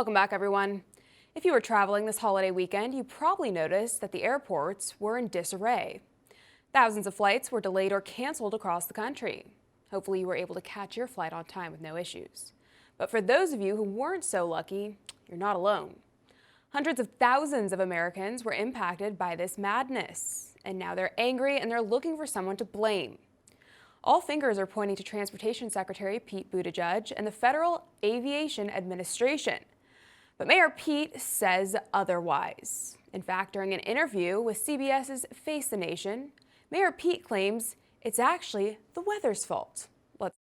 Welcome back, everyone. If you were traveling this holiday weekend, you probably noticed that the airports were in disarray. Thousands of flights were delayed or canceled across the country. Hopefully you were able to catch your flight on time with no issues. But for those of you who weren't so lucky, you're not alone. Hundreds of thousands of Americans were impacted by this madness, and now they're angry and they're looking for someone to blame. All fingers are pointing to Transportation Secretary Pete Buttigieg and the Federal Aviation Administration. But Mayor Pete says otherwise. In fact, during an interview with CBS's Face the Nation, Mayor Pete claims it's actually the weather's fault.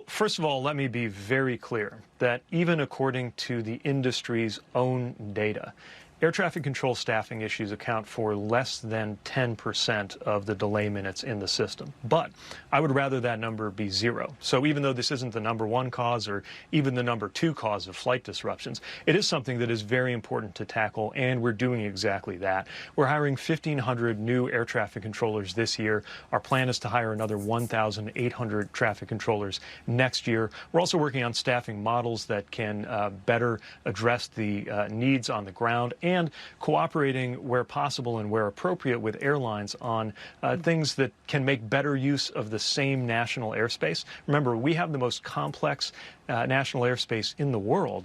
First of all, let me be very clear that even according to the industry's own data, air traffic control staffing issues account for less than 10% of the delay minutes in the system. But I would rather that number be zero. So even though this isn't the #1 cause or even the #2 cause of flight disruptions, it is something that is very important to tackle, and we're doing exactly that. We're hiring 1,500 new air traffic controllers this year. Our plan is to hire another 1,800 traffic controllers next year. We're also working on staffing models that can better address the needs on the ground, and cooperating where possible and where appropriate with airlines on things that can make better use of the same national airspace. Remember, we have the most complex national airspace in the world,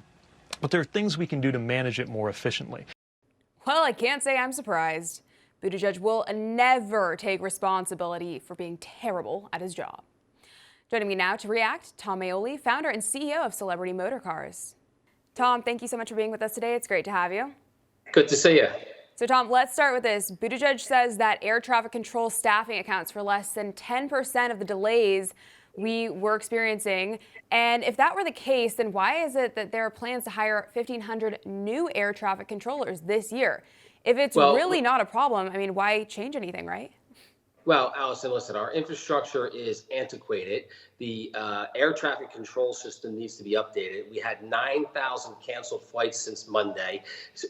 but there are things we can do to manage it more efficiently. Well, I can't say I'm surprised. Buttigieg will never take responsibility for being terrible at his job. Joining me now to react, Tom Maoli, founder and CEO of Celebrity Motorcars. Tom, thank you so much for being with us today. It's great to have you. Good to see you. So, Tom, let's start with this. Buttigieg says that air traffic control staffing accounts for less than 10% of the delays we were experiencing. And if that were the case, then why is it that there are plans to hire 1,500 new air traffic controllers this year? If it's really not a problem, I mean, why change anything, right? Well, Allison, listen, our infrastructure is antiquated. The air traffic control system needs to be updated. We had 9,000 canceled flights since Monday.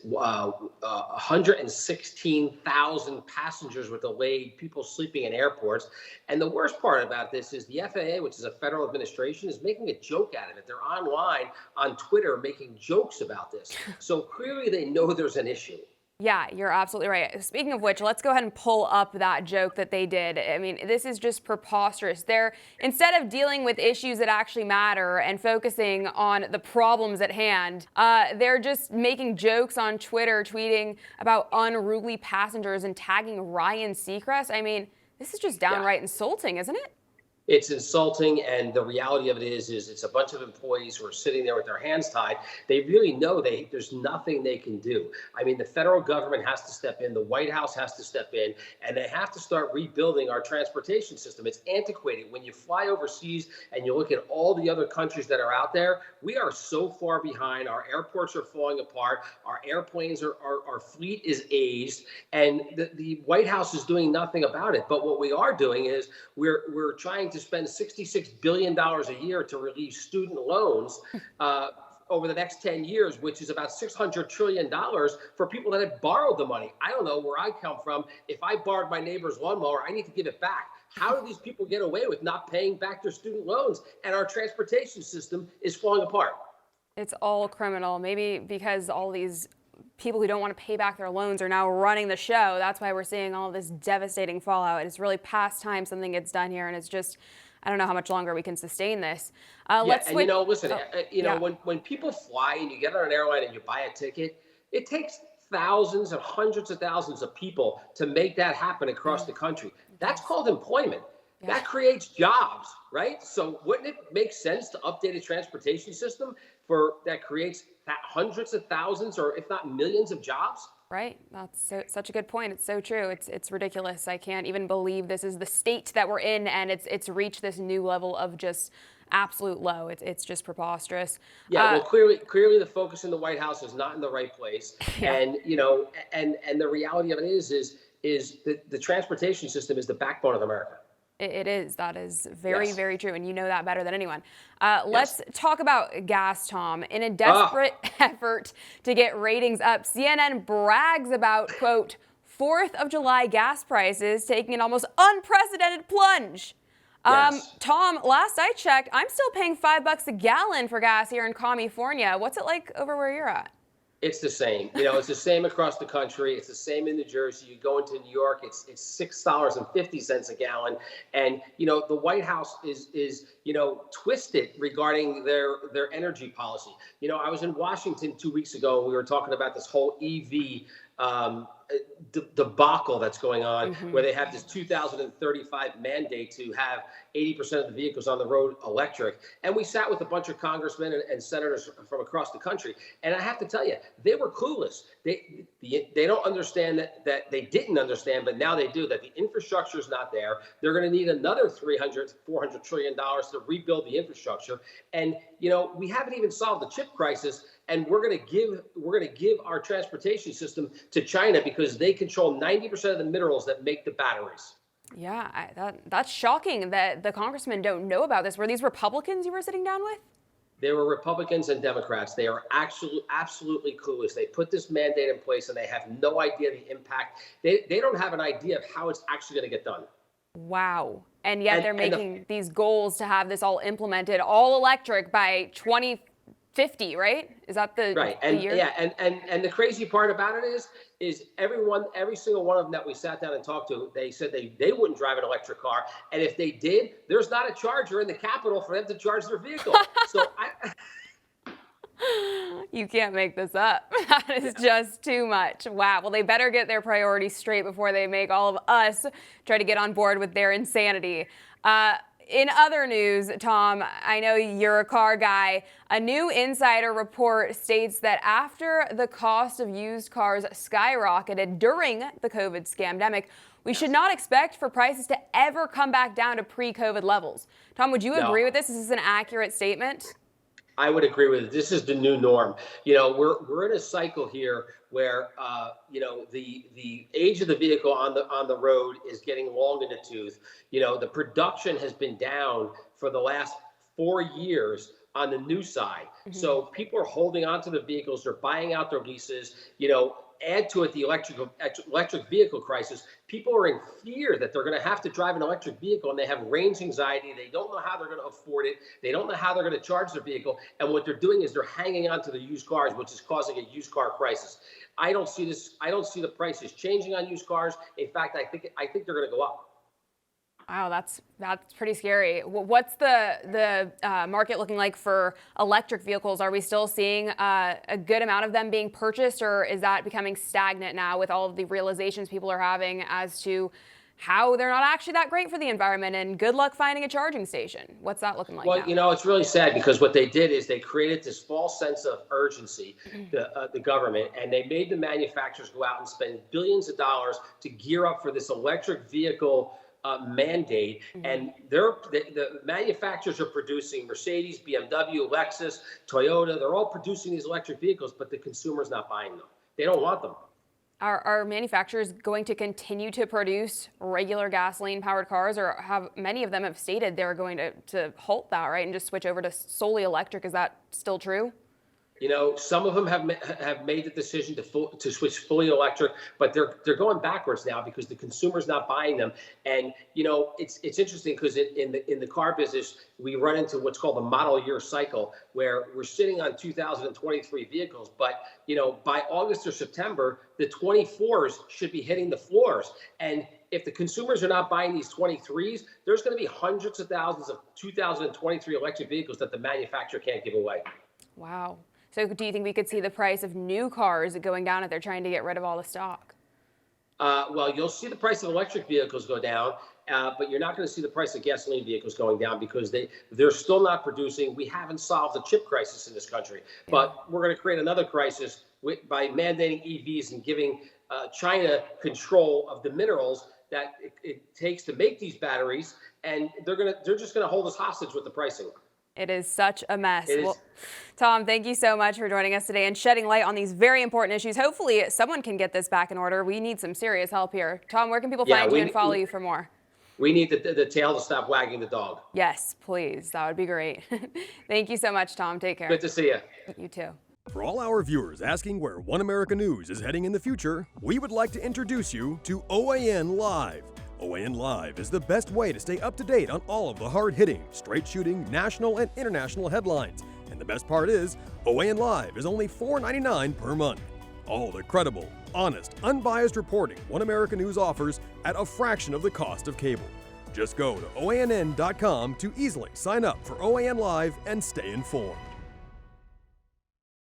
116,000 passengers were delayed, people sleeping in airports. And the worst part about this is the FAA, which is a federal administration, is making a joke out of it. They're online on Twitter making jokes about this. So clearly they know there's an issue. Yeah, you're absolutely right. Speaking of which, let's go ahead and pull up that joke that they did. I mean, this is just preposterous. Instead of dealing with issues that actually matter and focusing on the problems at hand, they're just making jokes on Twitter, tweeting about unruly passengers and tagging Ryan Seacrest. I mean, this is just downright insulting, isn't it? It's insulting, and the reality of it is it's a bunch of employees who are sitting there with their hands tied. They really know there's nothing they can do. I mean, the federal government has to step in, the White House has to step in, and they have to start rebuilding our transportation system. It's antiquated. When you fly overseas and you look at all the other countries that are out there, we are so far behind. Our airports are falling apart. Our airplanes our fleet is aged, and the White House is doing nothing about it. But what we are doing is we're trying to spend $66 billion a year to relieve student loans over the next 10 years, which is about $600 trillion for people that have borrowed the money. I don't know where I come from. If I borrowed my neighbor's lawnmower, I need to give it back. How do these people get away with not paying back their student loans? And our transportation system is falling apart. It's all criminal. Maybe because all these people who don't want to pay back their loans are now running the show. That's why we're seeing all of this devastating fallout. It's really past time something gets done here, and it's just, I don't know how much longer we can sustain this. Let's switch. Listen, when people fly and you get on an airline and you buy a ticket, it takes thousands and hundreds of thousands of people to make that happen across the country. That's called employment. Yeah. That creates jobs, right? So wouldn't it make sense to update a transportation system that creates hundreds of thousands or if not millions of jobs? Right. That's such a good point. It's so true. It's ridiculous. I can't even believe this is the state that we're in, and it's reached this new level of just absolute low. It's just preposterous. Yeah. Well, clearly the focus in the White House is not in the right place. Yeah. And and the reality of it is the transportation system is the backbone of America. It is. That is very, very true. And you know that better than anyone. Let's talk about gas, Tom. In a desperate effort to get ratings up, CNN brags about, quote, 4th of July gas prices taking an almost unprecedented plunge. Tom, last I checked, I'm still paying $5 a gallon for gas here in California. What's it like over where you're at? It's the same. You know, it's the same across the country. It's the same in New Jersey. You go into New York, it's $6.50 a gallon. And you know, the White House is twisted regarding their energy policy. You know, I was in Washington 2 weeks ago, and we were talking about this whole EV debacle that's going on, where they have this 2035 mandate to have 80% of the vehicles on the road electric. And we sat with a bunch of congressmen and senators from across the country. And I have to tell you, they were clueless. They don't understand that they didn't understand, but now they do, that the infrastructure is not there. They're going to need another $400 trillion to rebuild the infrastructure. And, you know, we haven't even solved the chip crisis. And we're going to give our transportation system to China because they control 90% of the minerals that make the batteries. Yeah, that's shocking that the congressmen don't know about this. Were these Republicans you were sitting down with? They were Republicans and Democrats. They are absolutely clueless. They put this mandate in place and they have no idea the impact. They don't have an idea of how it's actually going to get done. Wow. And yet they're making these goals to have this all implemented, all electric by 2050, right? Is that the year? Yeah, and the crazy part about it is every single one of them that we sat down and talked to, they said they wouldn't drive an electric car, and if they did, there's not a charger in the Capitol for them to charge their vehicle. So you can't make this up. That is just too much. Wow. Well, they better get their priorities straight before they make all of us try to get on board with their insanity. In other news, Tom, I know you're a car guy. A new insider report states that after the cost of used cars skyrocketed during the COVID scamdemic, we should not expect for prices to ever come back down to pre-COVID levels. Tom, would you agree with this? Is this an accurate statement? I would agree with it. This is the new norm. You know, we're in a cycle here where the age of the vehicle on the road is getting long in the tooth. You know, the production has been down for the last 4 years on the new side. So people are holding on to the vehicles. They're buying out their leases. You know, add to it the electric vehicle crisis. People are in fear that they're going to have to drive an electric vehicle, and they have range anxiety. They don't know how they're going to afford it. They don't know how they're going to charge their vehicle. And what they're doing is they're hanging on to the used cars, which is causing a used car crisis. I don't see this. I don't see the prices changing on used cars. In fact, I think they're going to go up. Wow, that's pretty scary. What's the market looking like for electric vehicles? Are we still seeing a good amount of them being purchased, or is that becoming stagnant now with all of the realizations people are having as to how they're not actually that great for the environment, and good luck finding a charging station? What's that looking like now? Well, you know, it's really sad because what they did is they created this false sense of urgency, the government, and they made the manufacturers go out and spend billions of dollars to gear up for this electric vehicle mandate. And the manufacturers are producing Mercedes, BMW, Lexus, Toyota. They're all producing these electric vehicles, but the consumer's not buying them. They don't want them. Are manufacturers going to continue to produce regular gasoline-powered cars, or have many of them have stated they're going to halt that, right, and just switch over to solely electric? Is that still true? You know, some of them have made the decision to switch fully electric, but they're going backwards now because the consumer's not buying them. And you know, it's interesting because in the car business, we run into what's called the model year cycle, where we're sitting on 2023 vehicles, but you know, by August or September, the 24s should be hitting the floors. And if the consumers are not buying these 23s, there's going to be hundreds of thousands of 2023 electric vehicles that the manufacturer can't give away. Wow. So do you think we could see the price of new cars going down if they're trying to get rid of all the stock? Well, you'll see the price of electric vehicles go down, but you're not going to see the price of gasoline vehicles going down because they're still not producing. We haven't solved the chip crisis in this country, but we're going to create another crisis by mandating EVs and giving China control of the minerals that it takes to make these batteries, and they're just going to hold us hostage with the pricing. It is such a mess. Well, Tom, thank you so much for joining us today and shedding light on these very important issues. Hopefully someone can get this back in order. We need some serious help here. Tom, where can people find you and follow you for more? We need the tail to stop wagging the dog. Yes, please. That would be great. Thank you so much, Tom. Take care. Good to see you. You too. For all our viewers asking where One America News is heading in the future, we would like to introduce you to OAN Live. OAN Live is the best way to stay up to date on all of the hard-hitting, straight-shooting, national and international headlines. And And the best part is, OAN Live is only $4.99 per month. All the credible, honest, unbiased reporting One America News offers at a fraction of the cost of cable. Just go to OANN.com to easily sign up for OAN Live and stay informed.